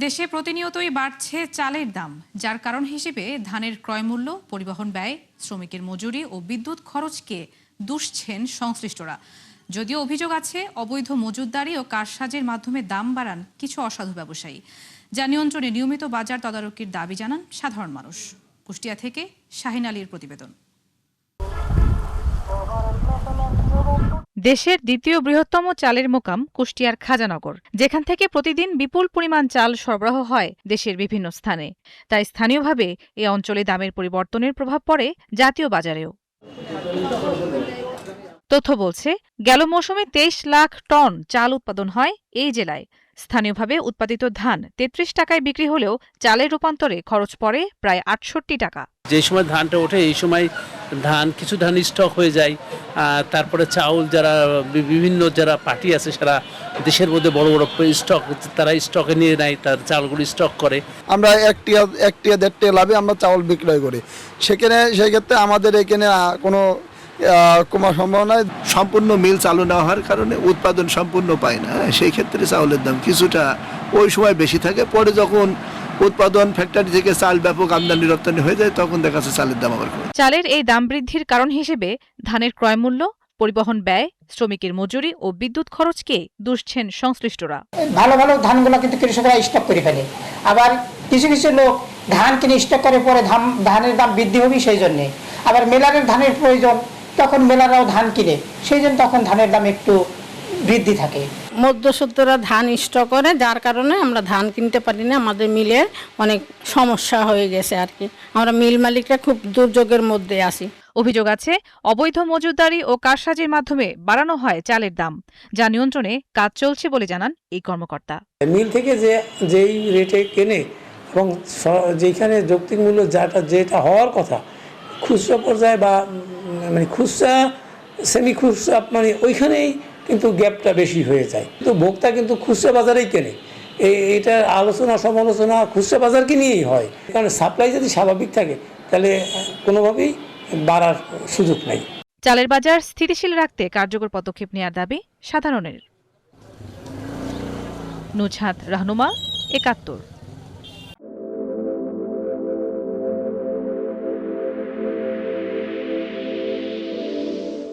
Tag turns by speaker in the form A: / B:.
A: দেশে প্রতিনিয়তই বাড়ছে চালের দাম, যার কারণ হিসেবে ধানের ক্রয়মূল্য, পরিবহন ব্যয়, শ্রমিকের মজুরি ও বিদ্যুৎ খরচকে দুষছেন সংশ্লিষ্টরা। যদিও অভিযোগ আছে অবৈধ মজুতদারি ও কারসাজির মাধ্যমে দাম বাড়ান কিছু অসাধু ব্যবসায়ী, যা নিয়ন্ত্রণে নিয়মিত বাজার তদারকির দাবি জানান সাধারণ মানুষ। কুষ্টিয়া থেকে শাহিন আলীর প্রতিবেদন। দেশের দ্বিতীয় বৃহত্তম চালের মোকাম কুষ্টিয়ার খাজানগর, যেখান থেকে প্রতিদিন বিপুল পরিমাণ চাল সরবরাহ হয় দেশের বিভিন্ন স্থানে। তাই স্থানীয়ভাবে এ অঞ্চলে দামের পরিবর্তনের প্রভাব পড়ে জাতীয় বাজারেও। তথ্য বলছে, গেল মৌসুমে 23 লাখ টন চাল উৎপাদন হয় এই জেলায়। স্থানীয়ভাবে উৎপাদিত ধান 33 টাকায় বিক্রি হলেও চালের রূপান্তরে খরচ পড়ে প্রায় 68 টাকা।
B: যে সময় ধানটা ওঠে এই সময় কিছু ধান স্টক হয়ে যায়। তারপরে চাউল যারা বিভিন্ন যারা পার্টি আছে সারা দেশের মধ্যে বড় বড় স্টক, তারা স্টকে নিয়ে নেয়, তার চাউলগুলো স্টক করে।
C: আমরা একটিয়া 1.5 লাভে আমরা চাউল বিক্রয় করি। সেক্ষেত্রে আমাদের এখানে কোনো কমার সম্ভাবনা।
D: সম্পূর্ণ মিল চালু না হওয়ার কারণে উৎপাদন সম্পূর্ণ পায় না। সেই ক্ষেত্রে চাউলের দাম কিছুটা ওই সময় বেশি থাকে। পরে যখন উৎপাদন ফ্যাক্টরি থেকে চাল ব্যাপক আমদানি রপ্তানি হয়ে যায়, তখন দেখা যাচ্ছে চালের দাম আবার কমে।
A: চালের এই দাম বৃদ্ধির কারণ হিসেবে ধানের ক্রয়মূল্য, পরিবহন ব্যয়, শ্রমিকের মজুরি ও বিদ্যুৎ খরচকে দুষছেন সংশ্লিষ্টরা।
E: ভালো ভালো ধানগুলো কিন্তু কৃষকরা স্টক করে ফেলে, আবার কিছু কিছু লোক ধান কিনে স্টক করে পরে ধানের দাম বৃদ্ধি হবে সেই জন্যে। আবার মেলারের ধানের প্রয়োজন, তখন মেলারাও ধান কিনে, সেই জন্য তখন ধানের দাম একটু বৃদ্ধি থাকে।
F: মধ্যসত্ত্বরা ধান স্টক করে, যার কারণে আমরা ধান কিনতে পারি না। আমাদের মিলের অনেক সমস্যা হয়ে গেছে আর কি। আমরা মিল মালিকরা খুব দুর্যোগের মধ্যে আছি।
A: অভিযোগ আছে অবৈধ মজুতদারি ও কারসাজির মাধ্যমে বাড়ানো হয় চালের দাম, যা নিয়ন্ত্রণে কাজ চলছে বলে জানান এই কর্মকর্তা।
G: মিল থেকে যেই রেটে কেনে এবং যেখানে যৌক্তিক মূল্য যেটা হওয়ার কথা খুচরা পর্যায়ে বা মানে খুচরা সেমি খুচরা, মানে ওইখানেই কিন্তু গ্যাপটা বেশি হয়ে যায়। কিন্তু ভোক্তা কিন্তু খুচরা বাজারেই কেনে। এইটার আলোচনা সমালোচনা খুচরা বাজারকে নিয়েই হয়, কারণ সাপ্লাই যদি স্বাভাবিক থাকে তাহলে কোনোভাবেই বাড়ার সুযোগ নাই।
A: চালের বাজার স্থিতিশীল রাখতে কার্যকর পদক্ষেপ নেওয়ার দাবি সাধারণের। নুজহাত রাহনুমা, ৭১।